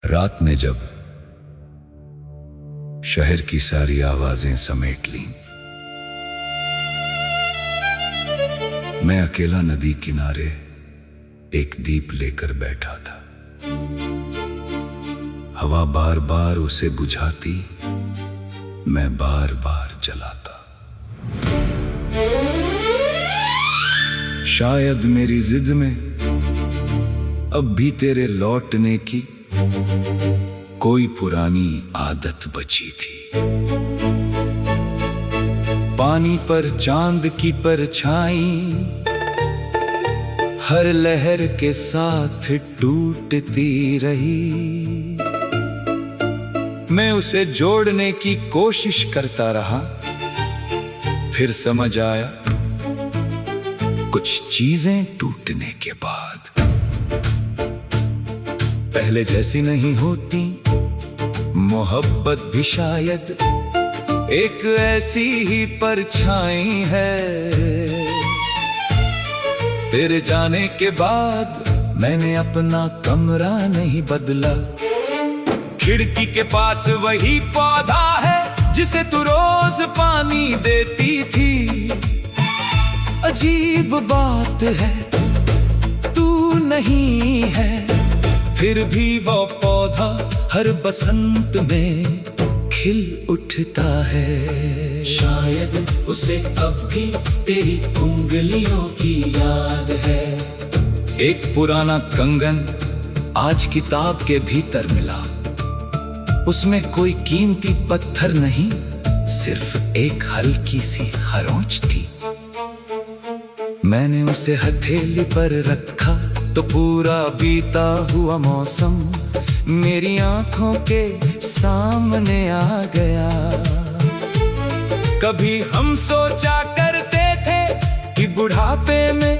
रात ने जब शहर की सारी आवाजें समेट लीं, मैं अकेला नदी किनारे एक दीप लेकर बैठा था। हवा बार बार उसे बुझाती, मैं बार बार जलाता। शायद मेरी जिद में अब भी तेरे लौटने की कोई पुरानी आदत बची थी। पानी पर चांद की परछाई हर लहर के साथ टूटती रही। मैं उसे जोड़ने की कोशिश करता रहा, फिर समझ आया कुछ चीजें टूटने के बाद पहले जैसी नहीं होती। मोहब्बत भी शायद एक ऐसी ही परछाई है। तेरे जाने के बाद मैंने अपना कमरा नहीं बदला। खिड़की के पास वही पौधा है जिसे तू रोज पानी देती थी। अजीब बात है, तू नहीं है, फिर भी वो पौधा हर बसंत में खिल उठता है। शायद उसे अब भी तेरी उंगलियों की याद है। एक पुराना कंगन आज किताब के भीतर मिला। उसमें कोई कीमती पत्थर नहीं, सिर्फ एक हल्की सी खरोंच थी। मैंने उसे हथेली पर रखा तो पूरा बीता हुआ मौसम मेरी आंखों के सामने आ गया। कभी हम सोचा करते थे कि बुढ़ापे में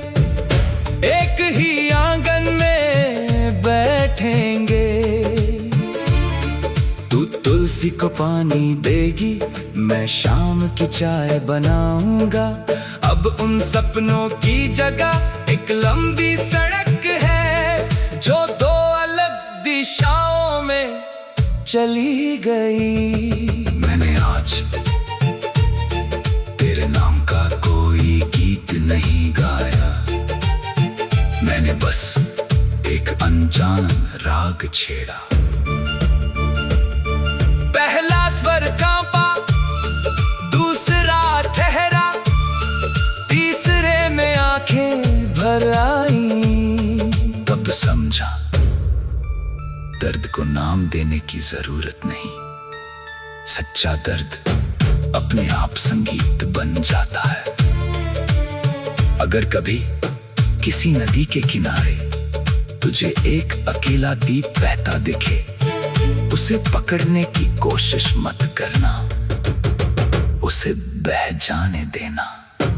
एक ही आंगन में बैठेंगे। तू तुलसी को पानी देगी, मैं शाम की चाय बनाऊंगा। अब उन सपनों की जगह एक लंबी सड़क है जो दो अलग दिशाओं में चली गई। मैंने आज तेरे नाम का कोई गीत नहीं गाया। मैंने बस एक अनजान राग छेड़ा। पहला स्वर कांपा, दूसरा ठहरा, तीसरे में आंखें भर आई। तब समझा दर्द को नाम देने की जरूरत नहीं। सच्चा दर्द अपने आप संगीत बन जाता है। अगर कभी किसी नदी के किनारे तुझे एक अकेला दीप बहता दिखे, उसे पकड़ने की कोशिश मत करना, उसे बह जाने देना।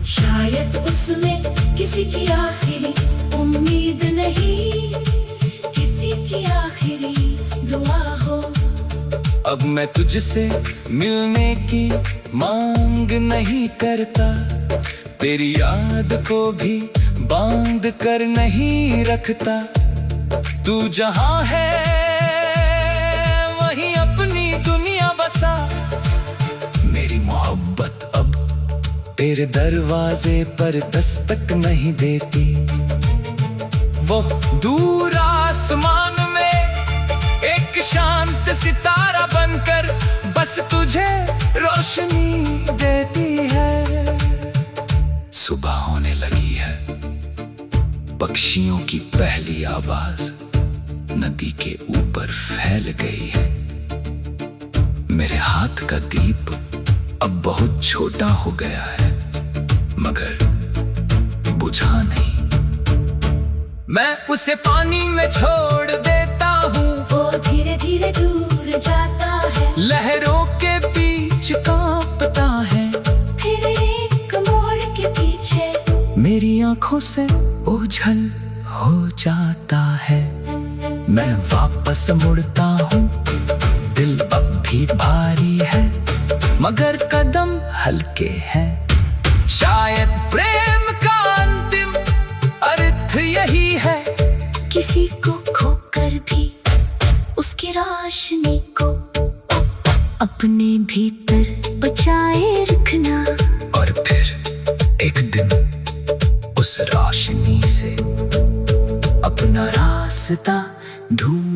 शायद उसमें किसी की आखिरी उम्मीद नहीं, किसी की आखिरी दुआ हो। अब मैं तुझसे मिलने की मांग नहीं करता, तेरी याद को भी बांध कर नहीं रखता। तू जहां है वहीं अपनी दुनिया बसा। मेरी मोहब्बत अब तेरे दरवाजे पर दस्तक नहीं देती। वो दूर आसमान में एक शांत सितारा बनकर बस तुझे रोशनी देती है। सुबह होने लगी है, पक्षियों की पहली आवाज नदी के ऊपर फैल गई है। मेरे हाथ का दीप अब बहुत छोटा हो गया है, मगर बुझा नहीं। मैं उसे पानी में छोड़ देता हूँ, वो धीरे धीरे दूर जाता है। लहरों के बीच कांपता है, फिर एक मोड़ के पीछे मेरी आंखों से ओझल हो जाता है। मैं वापस मुड़ता हूँ, दिल अब भी भारी है, मगर कदम हल्के हैं। शायद प्रेम का अंतिम अर्थ यही है, किसी को खोकर भी उसके रोशनी को अपने भीतर बचाए रखना। और फिर एक दिन उस रोशनी से अपना रास्ता ढूंढ